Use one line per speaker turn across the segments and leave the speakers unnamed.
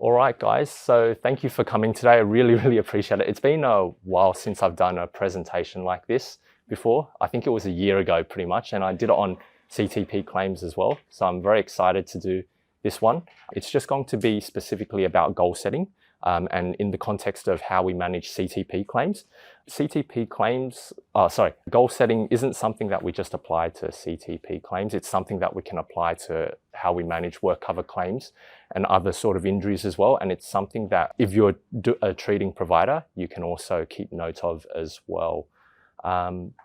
All right, guys, so thank you for coming today. I really appreciate it. It's been a while since I've done a presentation like this before. I think it was a year ago pretty much, and I did it on CTP claims as well. So I'm very excited to do this one. It's just going to be specifically about goal setting and in the context of how we manage CTP claims. Goal setting isn't something that we just apply to CTP claims. It's something that we can apply to how we manage work cover claims and other sort of injuries as well. And it's something that if you're a treating provider, you can also keep note of as well.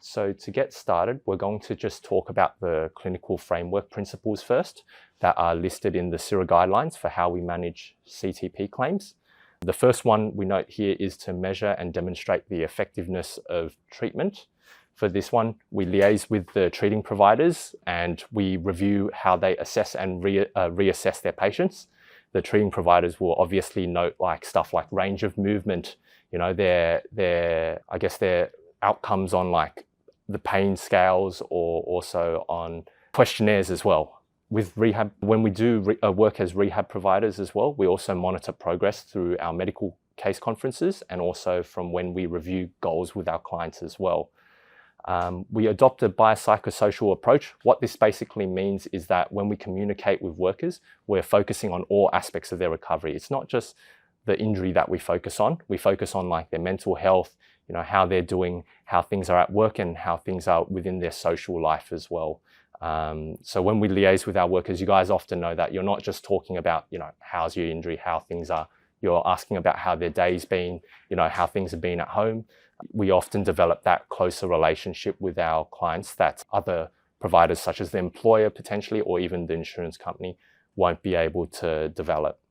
So to get started, we're going to just talk about the clinical framework principles first that are listed in the CIRA guidelines for how we manage CTP claims. The first one we note here is to measure and demonstrate the effectiveness of treatment. For this one, we liaise with the treating providers and we review how they assess and reassess their patients. The treating providers will obviously note stuff like range of movement, you know, their outcomes on like the pain scales or also on questionnaires as well. With rehab, when we do work as rehab providers as well, we also monitor progress through our medical case conferences and also from when we review goals with our clients as well. We adopt a biopsychosocial approach. What this basically means is that when we communicate with workers, we're focusing on all aspects of their recovery. It's not just the injury that we focus on. We focus on like their mental health, you know, how they're doing, how things are at work and how things are within their social life as well. So when we liaise with our workers, you guys often know that you're not just talking about, you know, how's your injury, how things are. You're asking about how their day's been, you know, how things have been at home. We often develop that closer relationship with our clients that other providers such as the employer potentially or even the insurance company won't be able to develop.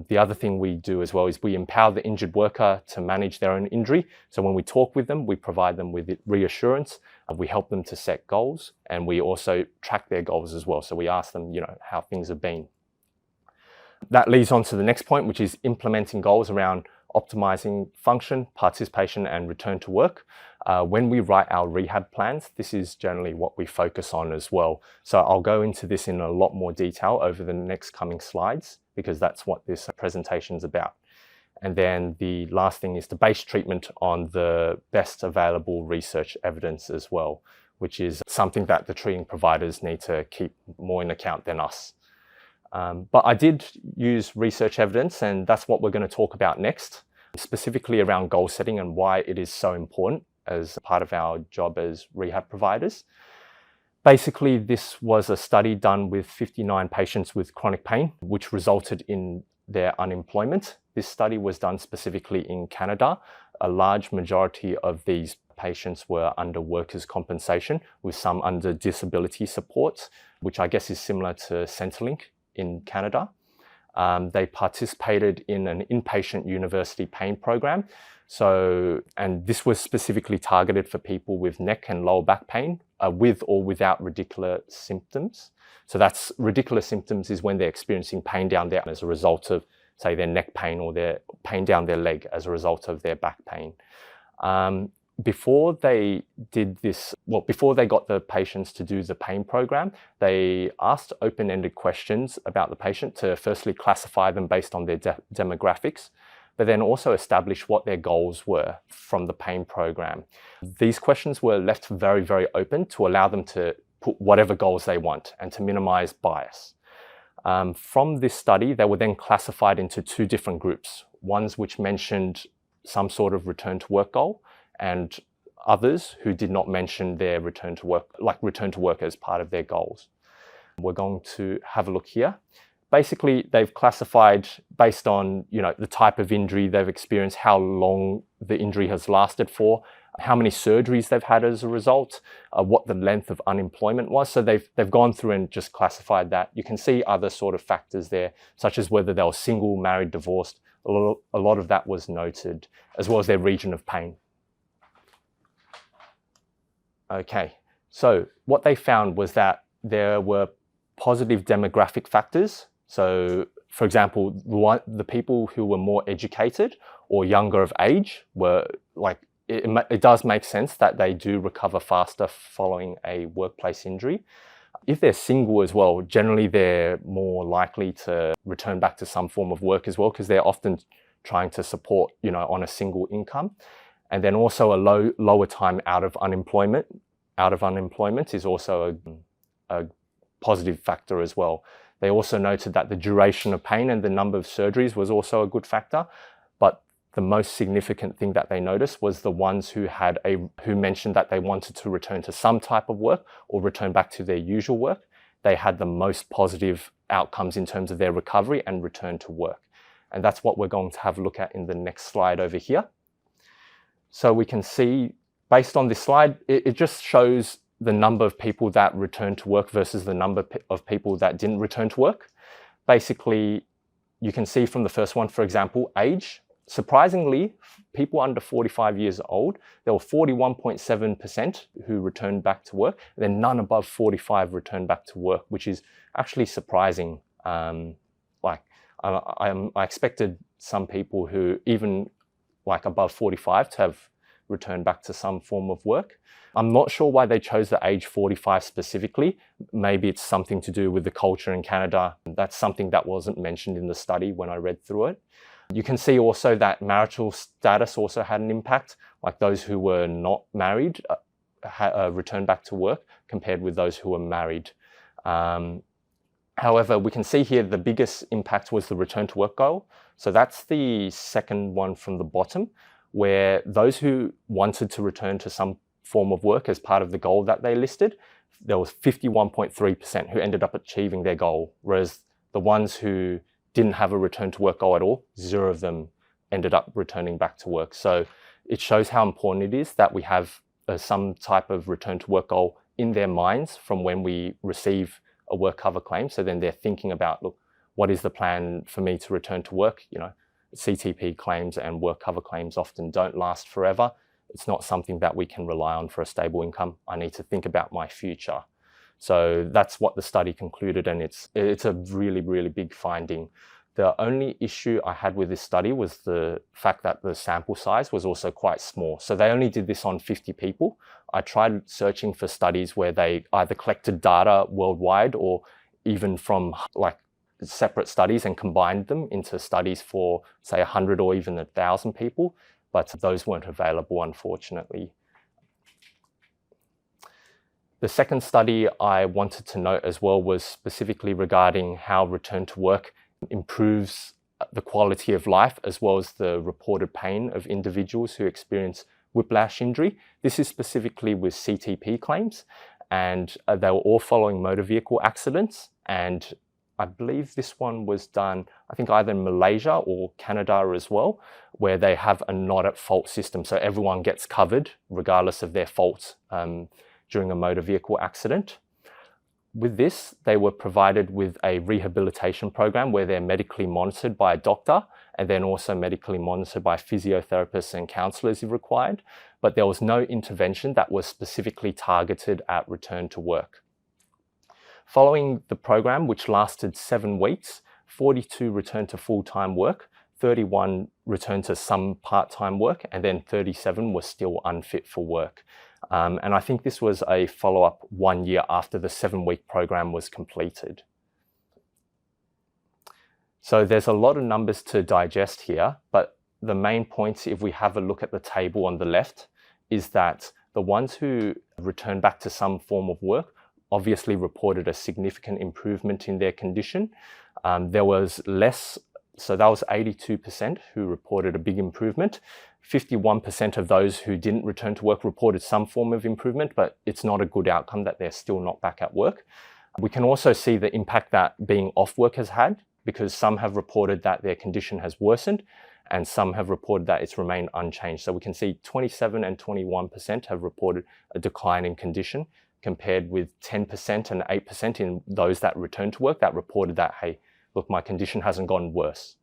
The other thing we do as well is we empower the injured worker to manage their own injury. So when we talk with them, we provide them with reassurance, we help them to set goals, and we also track their goals as well. So we ask them, you know, how things have been. That leads on to the next point, which is implementing goals around optimizing function, participation, and return to work. When we write our rehab plans, this is generally what we focus on as well. So I'll go into this in a lot more detail over the next coming slides, because that's what this presentation is about. And then the last thing is to base treatment on the best available research evidence as well, which is something that the treating providers need to keep more in account than us. But I did use research evidence, and that's what we're going to talk about next, specifically around goal setting and why it is so important as part of our job as rehab providers. Basically, this was a study done with 59 patients with chronic pain, which resulted in their unemployment. This study was done specifically in Canada. A large majority of these patients were under workers' compensation, with some under disability support, which I guess is similar to Centrelink in Canada. They participated in an inpatient university pain program. And this was specifically targeted for people with neck and lower back pain, with or without radicular symptoms. So that's radicular symptoms is when they're experiencing pain down there as a result of, say, their neck pain or their pain down their leg as a result of their back pain. Before they did this, before they got the patients to do the pain program, they asked open-ended questions about the patient to firstly classify them based on their demographics, but then also establish what their goals were from the pain program. These questions were left very open to allow them to put whatever goals they want and to minimize bias. From this study, they were then classified into two different groups, ones which mentioned some sort of return to work goal, and others who did not mention their return to work as part of their goals. We're going to have a look here. Basically, they've classified based on, you know, the type of injury they've experienced, how long the injury has lasted for, how many surgeries they've had as a result, what the length of unemployment was. So they've gone through and just classified that. You can see other sort of factors there, such as whether they were single, married, divorced. A lot of that was noted, as well as their region of pain. Okay, so what they found was that there were positive demographic factors. So, for example, the people who were more educated or younger of age were like, it does make sense that they do recover faster following a workplace injury. If they're single as well, generally they're more likely to return back to some form of work as well, because they're often trying to support, on a single income. And then also a lower time out of unemployment. Out of unemployment is also a positive factor as well. They also noted that the duration of pain and the number of surgeries was also a good factor. But the most significant thing that they noticed was the ones who mentioned that they wanted to return to some type of work or return back to their usual work. They had the most positive outcomes in terms of their recovery and return to work. And that's what we're going to have a look at in the next slide over here. So we can see, based on this slide, it just shows the number of people that returned to work versus the number of people that didn't return to work. Basically, you can see from the first one, for example, age. Surprisingly, people under 45 years old, there were 41.7% who returned back to work, and then none above 45 returned back to work, which is actually surprising. I expected some people who even above 45 to have returned back to some form of work. I'm not sure why they chose the age 45 specifically. Maybe it's something to do with the culture in Canada. That's something that wasn't mentioned in the study when I read through it. You can see also that marital status also had an impact, like those who were not married returned back to work compared with those who were married. However, we can see here the biggest impact was the return to work goal. So that's the second one from the bottom, where those who wanted to return to some form of work as part of the goal that they listed, there was 51.3% who ended up achieving their goal, whereas the ones who didn't have a return to work goal at all, 0 of them ended up returning back to work. So it shows how important it is that we have some type of return to work goal in their minds from when we receive a work cover claim. So then they're thinking about, look, what is the plan for me to return to work? CTP claims and work cover claims often don't last forever. It's not something that we can rely on for a stable income. I need to think about my future. So that's what the study concluded, and it's a really, really big finding. The only issue I had with this study was the fact that the sample size was also quite small. So they only did this on 50 people. I tried searching for studies where they either collected data worldwide or even from separate studies and combined them into studies for, say, 100 or even 1,000 people, but those weren't available, unfortunately. The second study I wanted to note as well was specifically regarding how return to work improves the quality of life as well as the reported pain of individuals who experience whiplash injury. This is specifically with CTP claims, and they were all following motor vehicle accidents. And I believe this one was done, I think either in Malaysia or Canada as well, where they have a not at fault system. So everyone gets covered regardless of their fault during a motor vehicle accident. With this, they were provided with a rehabilitation program where they're medically monitored by a doctor and then also medically monitored by physiotherapists and counsellors if required. But there was no intervention that was specifically targeted at return to work. Following the program, which lasted 7 weeks, 42 returned to full-time work, 31 returned to some part-time work, and then 37 were still unfit for work. And I think this was a follow-up 1 year after the 7-week program was completed. So there's a lot of numbers to digest here, but the main points, if we have a look at the table on the left, is that the ones who returned back to some form of work obviously reported a significant improvement in their condition. There was less, so that was 82% who reported a big improvement. 51% of those who didn't return to work reported some form of improvement, but it's not a good outcome that they're still not back at work. We can also see the impact that being off work has had, because some have reported that their condition has worsened and some have reported that it's remained unchanged. So we can see 27 and 21% have reported a decline in condition, compared with 10% and 8% in those that returned to work that reported that, hey, look, my condition hasn't gotten worse.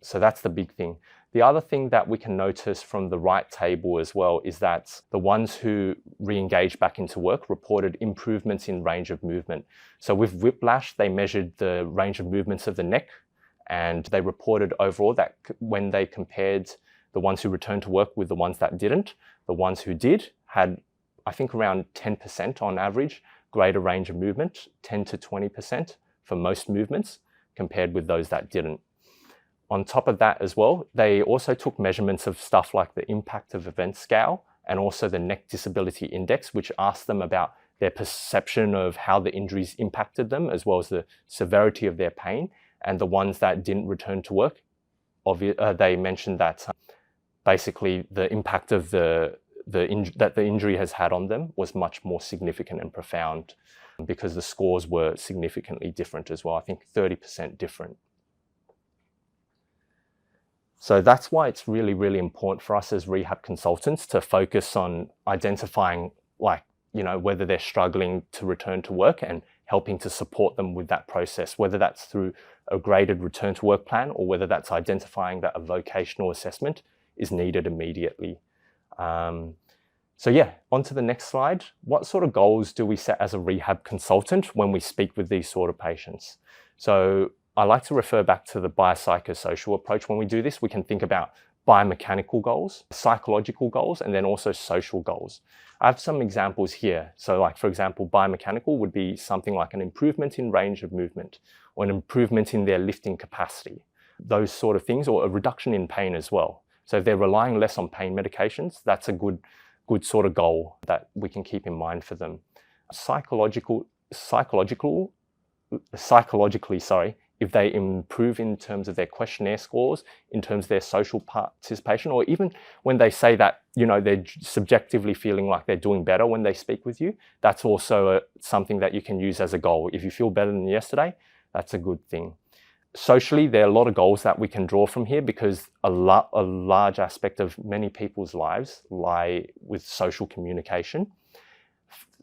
So that's the big thing. The other thing that we can notice from the right table as well is that the ones who re-engaged back into work reported improvements in range of movement. So with whiplash, they measured the range of movements of the neck, and they reported overall that when they compared the ones who returned to work with the ones that didn't, the ones who did had, I think, around 10% on average greater range of movement, 10 to 20% for most movements, compared with those that didn't. On top of that as well, they also took measurements of stuff like the impact of event scale and also the neck disability index, which asked them about their perception of how the injuries impacted them, as well as the severity of their pain. And the ones that didn't return to work, they mentioned that basically the impact of that the injury has had on them was much more significant and profound, because the scores were significantly different as well. I think 30% different. So that's why it's really, really important for us as rehab consultants to focus on identifying, whether they're struggling to return to work and helping to support them with that process, whether that's through a graded return to work plan or whether that's identifying that a vocational assessment is needed immediately. So yeah, on to the next slide. What sort of goals do we set as a rehab consultant when we speak with these sort of patients? So I like to refer back to the biopsychosocial approach. When we do this, we can think about biomechanical goals, psychological goals, and then also social goals. I have some examples here. So for example, biomechanical would be something like an improvement in range of movement or an improvement in their lifting capacity, those sort of things, or a reduction in pain as well. So if they're relying less on pain medications, that's a good sort of goal that we can keep in mind for them. Psychologically, if they improve in terms of their questionnaire scores, in terms of their social participation, or even when they say that, they're subjectively feeling like they're doing better when they speak with you, that's also something that you can use as a goal. If you feel better than yesterday, that's a good thing. Socially, there are a lot of goals that we can draw from here, because a large aspect of many people's lives lie with social communication.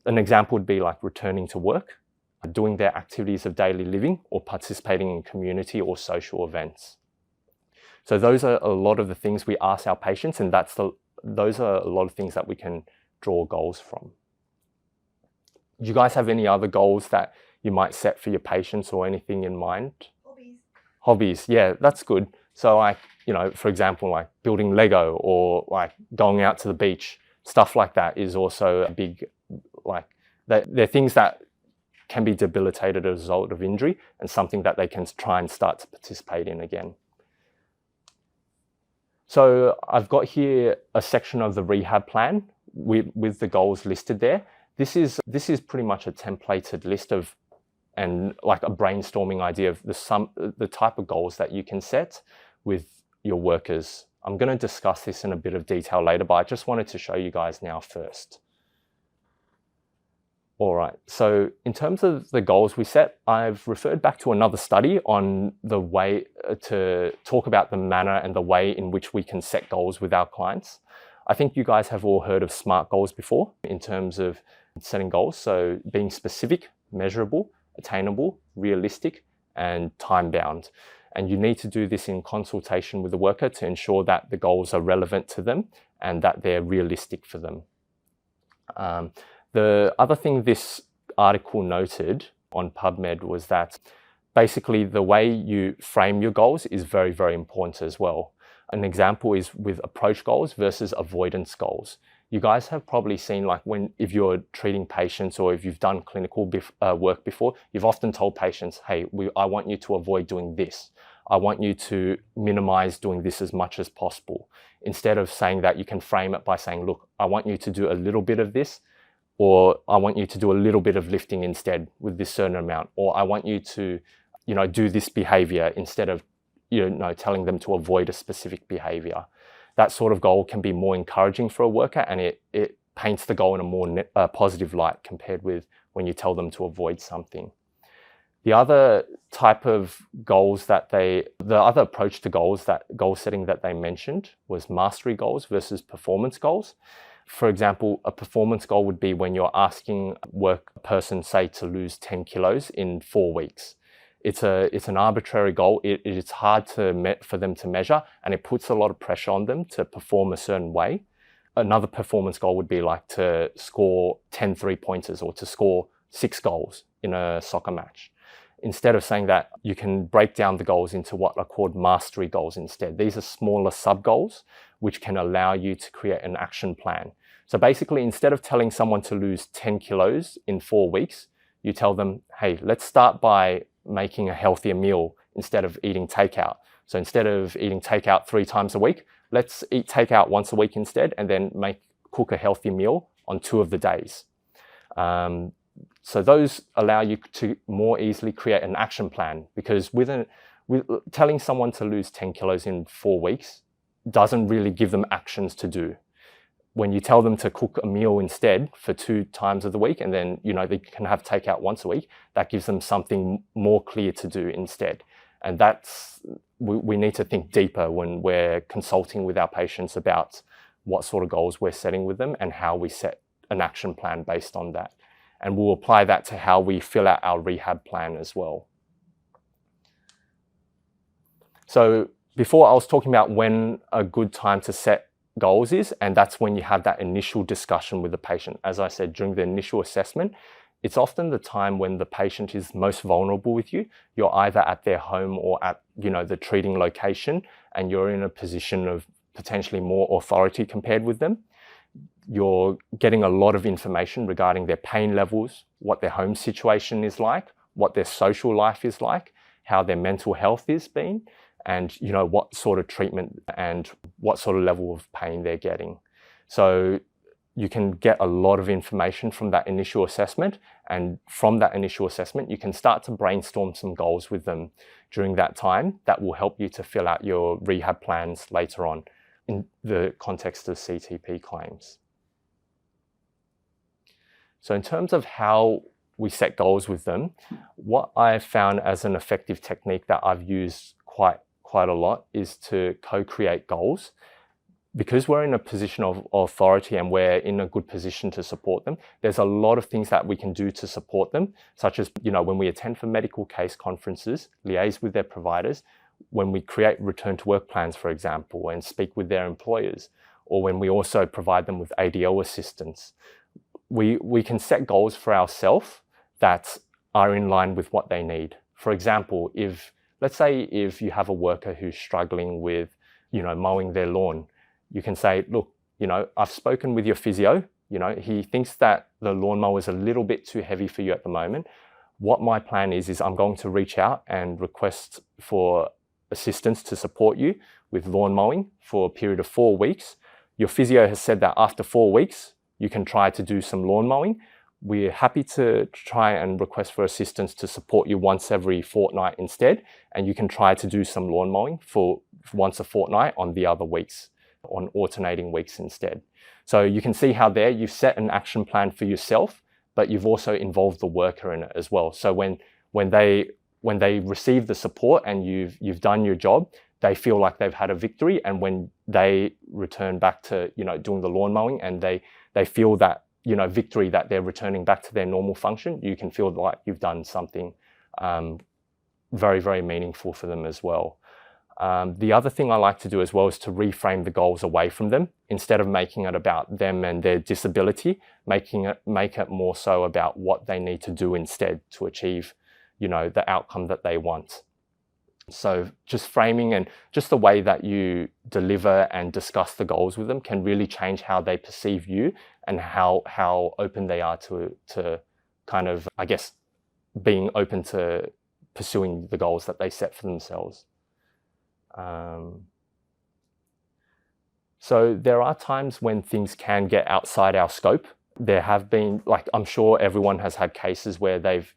An example would be like returning to work, doing their activities of daily living, or participating in community or social events. So those are a lot of the things we ask our patients, and those are a lot of things that we can draw goals from. Do you guys have any other goals that you might set for your patients or anything in mind? Hobbies, yeah, that's good. So for example, building Lego or going out to the beach, stuff like that is also a big, they're things that can be debilitated as a result of injury and something that they can try and start to participate in again. So I've got here a section of the rehab plan with the goals listed there. This is pretty much a templated list of, and a brainstorming idea of the type of goals that you can set with your workers. I'm going to discuss this in a bit of detail later, but I just wanted to show you guys now first. All right, so in terms of the goals we set, I've referred back to another study on the way to talk about the manner and the way in which we can set goals with our clients. I think you guys have all heard of SMART goals before in terms of setting goals. So being specific, measurable, attainable, realistic, and time-bound. And you need to do this in consultation with the worker to ensure that the goals are relevant to them and that they're realistic for them. The other thing this article noted on PubMed was that basically the way you frame your goals is very, very important as well. An example is with approach goals versus avoidance goals. You guys have probably seen if you're treating patients or if you've done clinical work before, you've often told patients, hey, I want you to avoid doing this. I want you to minimize doing this as much as possible. Instead of saying that, you can frame it by saying, look, I want you to do a little bit of this, or I want you to do a little bit of lifting instead with this certain amount, or I want you to, do this behavior instead of, telling them to avoid a specific behavior. That sort of goal can be more encouraging for a worker, and it paints the goal in a more positive light compared with when you tell them to avoid something. The other type of goals the other approach to goal setting that they mentioned was mastery goals versus performance goals. For example, a performance goal would be when you're asking a person, say, to lose 10 kilos in 4 weeks. It's an arbitrary goal. It's hard for them to measure, and it puts a lot of pressure on them to perform a certain way. Another performance goal would be to score 10 3-pointers or to score 6 goals in a soccer match. Instead of saying that, you can break down the goals into what are called mastery goals instead. These are smaller sub-goals, which can allow you to create an action plan. So basically, instead of telling someone to lose 10 kilos in 4 weeks, you tell them, hey, let's start by making a healthier meal instead of eating takeout. So instead of eating takeout 3 times a week, let's eat takeout once a week instead, and then cook a healthy meal on 2 of the days. So those allow you to more easily create an action plan, because with telling someone to lose 10 kilos in 4 weeks doesn't really give them actions to do. When you tell them to cook a meal instead for 2 times of the week, and then they can have takeout once a week, that gives them something more clear to do instead. And we need to think deeper when we're consulting with our patients about what sort of goals we're setting with them and how we set an action plan based on that. And we'll apply that to how we fill out our rehab plan as well. So before, I was talking about when a good time to set goals is, and that's when you have that initial discussion with the patient. As I said, during the initial assessment, it's often the time when the patient is most vulnerable with you. You're either at their home or at the treating location, and you're in a position of potentially more authority compared with them. You're getting a lot of information regarding their pain levels, what their home situation is like, what their social life is like, how their mental health is been, and what sort of treatment and what sort of level of pain they're getting. So you can get a lot of information from that initial assessment, and from that initial assessment you can start to brainstorm some goals with them during that time that will help you to fill out your rehab plans later on in the context of CTP claims. So in terms of how we set goals with them, what I've found as an effective technique that I've used quite a lot is to co-create goals. Because we're in a position of authority and we're in a good position to support them, there's a lot of things that we can do to support them, such as when we attend for medical case conferences, liaise with their providers, when we create return to work plans, for example, and speak with their employers, or when we also provide them with ADL assistance. We can set goals for ourselves that are in line with what they need. For example, let's say if you have a worker who's struggling with mowing their lawn, you can say, look, I've spoken with your physio, he thinks that the lawnmower is a little bit too heavy for you at the moment. What my plan is I'm going to reach out and request for assistance to support you with lawn mowing for a period of 4 weeks. Your physio has said that after 4 weeks, you can try to do some lawn mowing. We're happy to try and request for assistance to support you once every fortnight instead, and you can try to do some lawn mowing for once a fortnight on the other weeks, on alternating weeks instead. So you can see how there you've set an action plan for yourself, but you've also involved the worker in it as well. So when they receive the support and you've done your job, they feel like they've had a victory. And when they return back to doing the lawn mowing and they feel that victory, that they're returning back to their normal function, you can feel like you've done something very, very meaningful for them as well. The other thing I like to do as well is to reframe the goals away from them. Instead of making it about them and their disability, make it more so about what they need to do instead to achieve the outcome that they want. So just framing and just the way that you deliver and discuss the goals with them can really change how they perceive you and how open they are to kind of, I guess, being open to pursuing the goals that they set for themselves. So there are times when things can get outside our scope. There have been, I'm sure everyone has had cases where they've,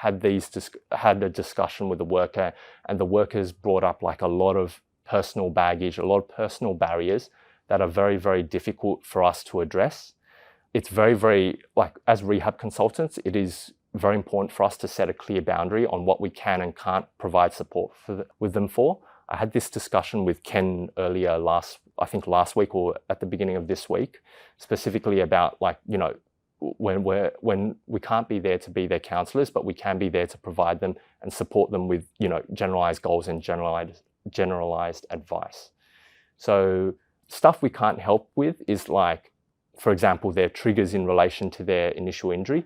had a discussion with the worker, and the worker's brought up a lot of personal baggage, a lot of personal barriers that are very, very difficult for us to address. It's very, very, as rehab consultants, it is very important for us to set a clear boundary on what we can and can't provide support with them for. I had this discussion with Ken earlier last week or at the beginning of this week, specifically about when we can't be there to be their counsellors, but we can be there to provide them and support them with generalised goals and generalised advice. So stuff we can't help with is for example, their triggers in relation to their initial injury.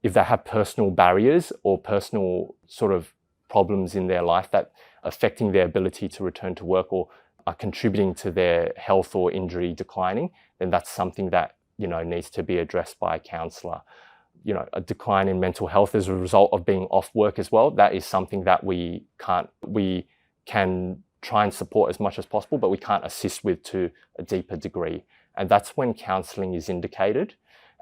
If they have personal barriers or personal sort of problems in their life that affecting their ability to return to work or are contributing to their health or injury declining, then that's something that needs to be addressed by a counsellor. A decline in mental health as a result of being off work as well. That is something that we can try and support as much as possible, but we can't assist with to a deeper degree. And that's when counselling is indicated.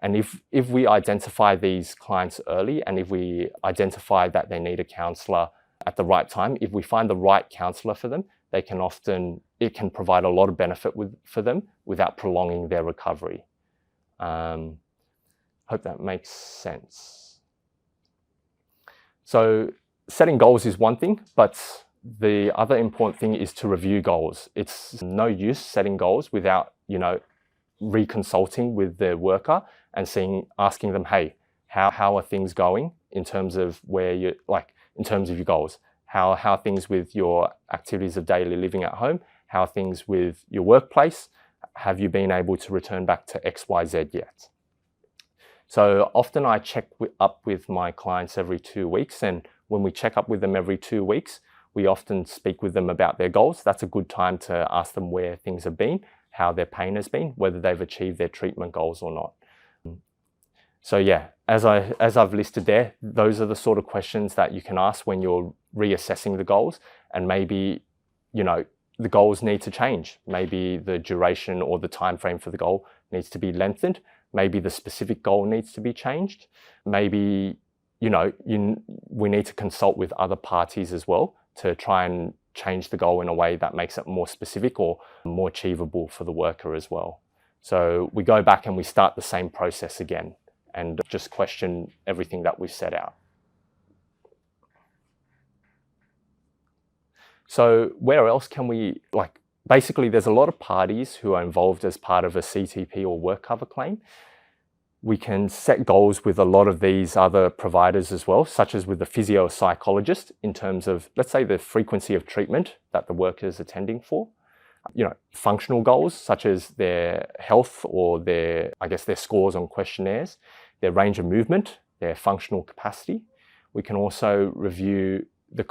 And if we identify these clients early, and if we identify that they need a counsellor at the right time, if we find the right counsellor for them, it can provide a lot of benefit for them without prolonging their recovery. Hope that makes sense. So setting goals is one thing, but the other important thing is to review goals. It's no use setting goals without, reconsulting with the worker and asking them, hey, how are things going in terms of in terms of your goals? How are things with your activities of daily living at home? How are things with your workplace? Have you been able to return back to XYZ yet? So often I check up with my clients every 2 weeks, and when we check up with them every 2 weeks, we often speak with them about their goals. That's a good time to ask them where things have been, how their pain has been, whether they've achieved their treatment goals or not. So yeah, as I've listed there, those are the sort of questions that you can ask when you're reassessing the goals, and maybe, the goals need to change. Maybe the duration or the time frame for the goal needs to be lengthened. Maybe the specific goal needs to be changed. Maybe, we need to consult with other parties as well to try and change the goal in a way that makes it more specific or more achievable for the worker as well. So we go back and we start the same process again and just question everything that we've set out. So where else can we, basically there's a lot of parties who are involved as part of a CTP or work cover claim. We can set goals with a lot of these other providers as well, such as with the physio-psychologist in terms of, let's say, the frequency of treatment that the worker is attending for. Functional goals such as their health or their scores on questionnaires, their range of movement, their functional capacity. We can also review the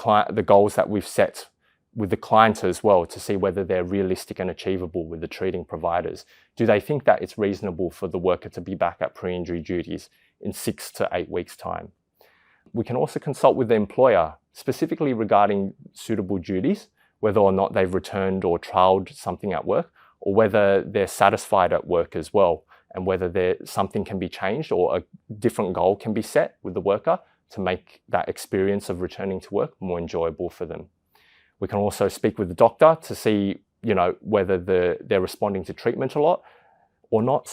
goals that we've set with the client as well to see whether they're realistic and achievable with the treating providers. Do they think that it's reasonable for the worker to be back at pre-injury duties in 6 to 8 weeks' time? We can also consult with the employer, specifically regarding suitable duties, whether or not they've returned or trialled something at work, or whether they're satisfied at work as well, and whether something can be changed or a different goal can be set with the worker to make that experience of returning to work more enjoyable for them. We can also speak with the doctor to see, whether they're responding to treatment a lot or not,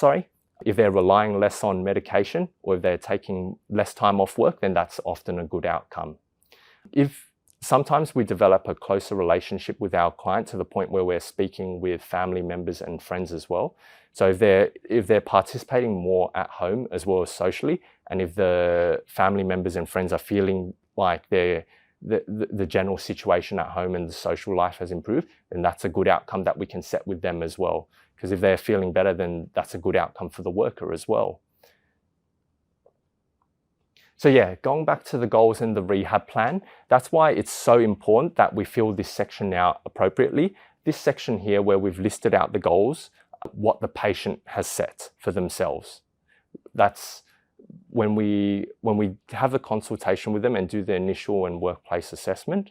If they're relying less on medication or if they're taking less time off work, then that's often a good outcome. If sometimes we develop a closer relationship with our client to the point where we're speaking with family members and friends as well. So if they're participating more at home as well as socially, and if the family members and friends are feeling like the general situation at home and the social life has improved, then that's a good outcome that we can set with them as well. Because if they're feeling better, then that's a good outcome for the worker as well. So yeah, going back to the goals in the rehab plan, that's why it's so important that we fill this section out appropriately. This section here where we've listed out the goals, what the patient has set for themselves. That's when we have a consultation with them and do the initial and workplace assessment,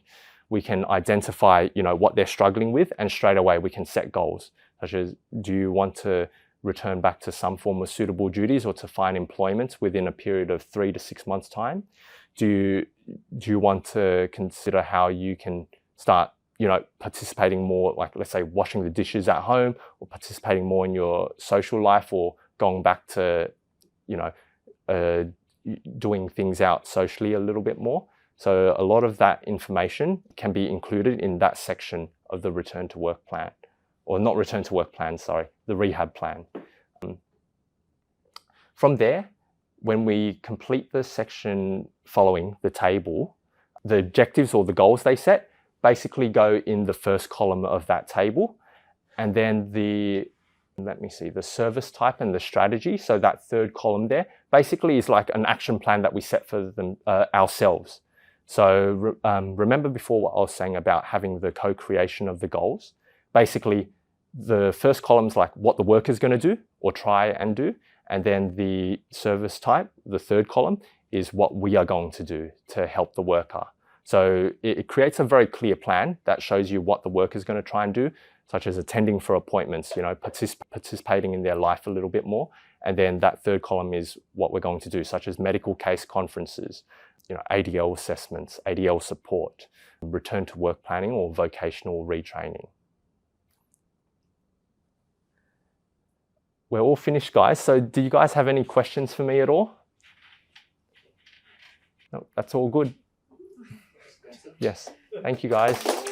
we can identify, what they're struggling with, and straight away we can set goals, such as, do you want to return back to some form of suitable duties or to find employment within a period of 3 to 6 months' time? Do you want to consider how you can start, participating more, let's say washing the dishes at home, or participating more in your social life, or going back to, doing things out socially a little bit more. So a lot of that information can be included in that section of the return to work plan, or not return to work plan, the rehab plan. From there, when we complete the section following the table, the objectives or the goals they set basically go in the first column of that table, and then the service type and the strategy, so that third column there, basically is like an action plan that we set for them ourselves. So remember before what I was saying about having the co-creation of the goals? Basically, the first column is like what the worker's going to do or try and do, And then the service type, the third column, is what we are going to do to help the worker. So it creates a very clear plan that shows you what the worker is going to try and do, such as attending for appointments, participating in their life a little bit more. And then that third column is what we're going to do, such as medical case conferences, ADL assessments, ADL support, return to work planning or vocational retraining. We're all finished, guys. So do you guys have any questions for me at all? No, that's all good. Yes. Thank you, guys.